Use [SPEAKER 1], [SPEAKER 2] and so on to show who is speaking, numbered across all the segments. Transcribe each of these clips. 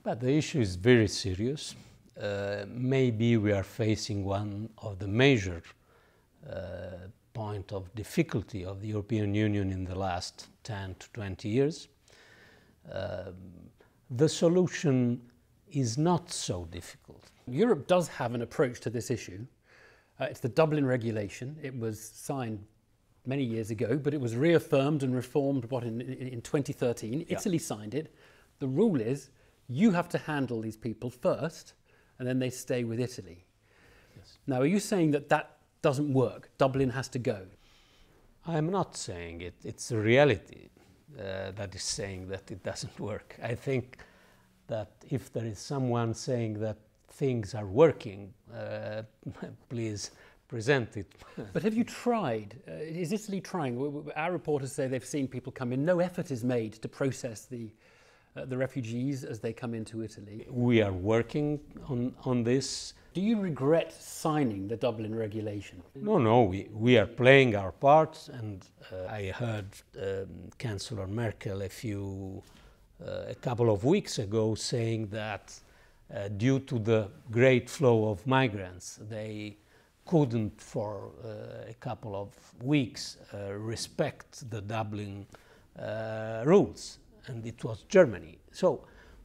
[SPEAKER 1] But the issue is very serious. Maybe we are facing one of the major point of difficulty of the European Union in the last 10 to 20 years. The solution is not so difficult.
[SPEAKER 2] Europe does have an approach to this issue. It's the Dublin regulation. It was signed many years ago, but it was reaffirmed and reformed in 2013. Yeah. Italy signed it. The rule is you have to handle these people first, and then they stay with Italy. Yes. Now, are you saying that that doesn't work? Dublin has to go?
[SPEAKER 1] I'm not saying it. It's a reality that is saying that it doesn't work. I think that if there is someone saying that things are working, please present it.
[SPEAKER 2] But have you tried? Is Italy trying? Our reporters say they've seen people come in. No effort is made to process the refugees as they come into Italy.
[SPEAKER 1] We are working on this.
[SPEAKER 2] Do you regret signing the Dublin regulation?
[SPEAKER 1] No, we are playing our part, and I heard Chancellor Merkel a couple of weeks ago saying that due to the great flow of migrants, they couldn't for a couple of weeks respect the Dublin rules, and it was Germany. So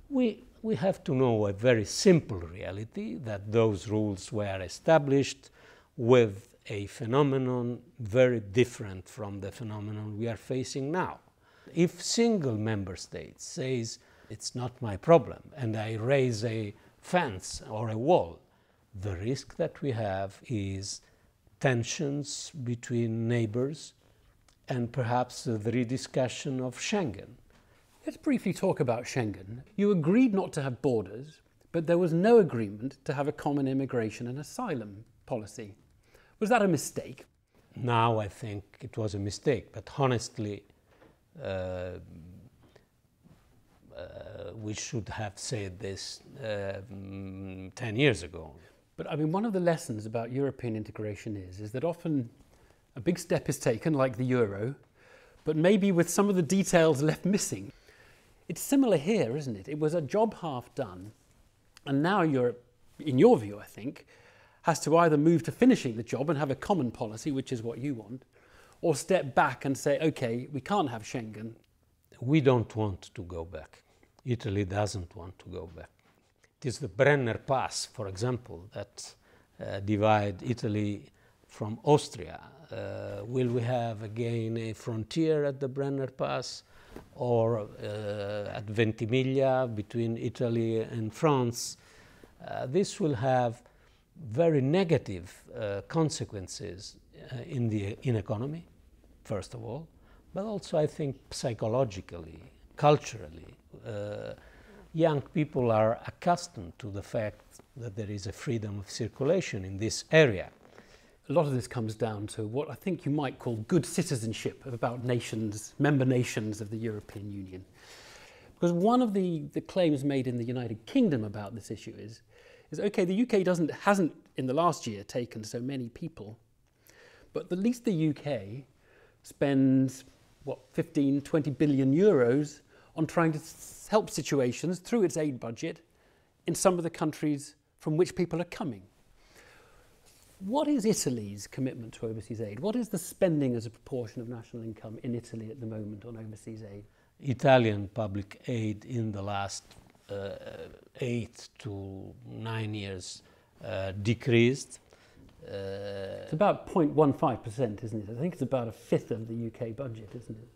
[SPEAKER 1] we have to know a very simple reality, that those rules were established with a phenomenon very different from the phenomenon we are facing now. If single member state says it's not my problem and I raise a fence or a wall, the risk that we have is tensions between neighbors and perhaps the rediscussion of Schengen.
[SPEAKER 2] Let's briefly talk about Schengen. You agreed not to have borders, but there was no agreement to have a common immigration and asylum policy. Was that a mistake?
[SPEAKER 1] Now I think it was a mistake, but honestly, we should have said this 10 years ago.
[SPEAKER 2] But I mean, one of the lessons about European integration is that often a big step is taken, like the euro, but maybe with some of the details left missing. It's similar here, isn't it? It was a job half done, and now Europe, in your view, I think, has to either move to finishing the job and have a common policy, which is what you want, or step back and say, okay, we can't have Schengen.
[SPEAKER 1] We don't want to go back. Italy doesn't want to go back. It is the Brenner Pass, for example, that divide Italy from Austria. Will we have again a frontier at the Brenner Pass, or at Ventimiglia between Italy and France? This will have very negative consequences in economy, first of all, but also I think psychologically, culturally. Young people are accustomed to the fact that there is a freedom of circulation in this area.
[SPEAKER 2] A lot of this comes down to what I think you might call good citizenship about nations, member nations of the European Union. Because one of the claims made in the United Kingdom about this issue is okay, the UK hasn't in the last year taken so many people, but at least the UK spends, 15, 20 billion euros on trying to help situations through its aid budget in some of the countries from which people are coming. What is Italy's commitment to overseas aid? What is the spending as a proportion of national income in Italy at the moment on overseas aid?
[SPEAKER 1] Italian public aid in the last 8 to 9 years decreased.
[SPEAKER 2] It's about 0.15%, isn't it? I think it's about a fifth of the UK budget, isn't it?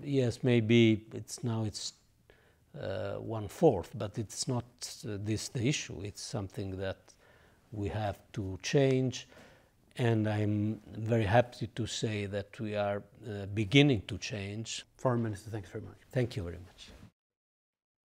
[SPEAKER 1] Yes, maybe it's 1/4, but it's not the issue. It's something that we have to change, and I'm very happy to say that we are beginning to change.
[SPEAKER 2] Foreign Minister, thanks very much.
[SPEAKER 1] Thank you very much.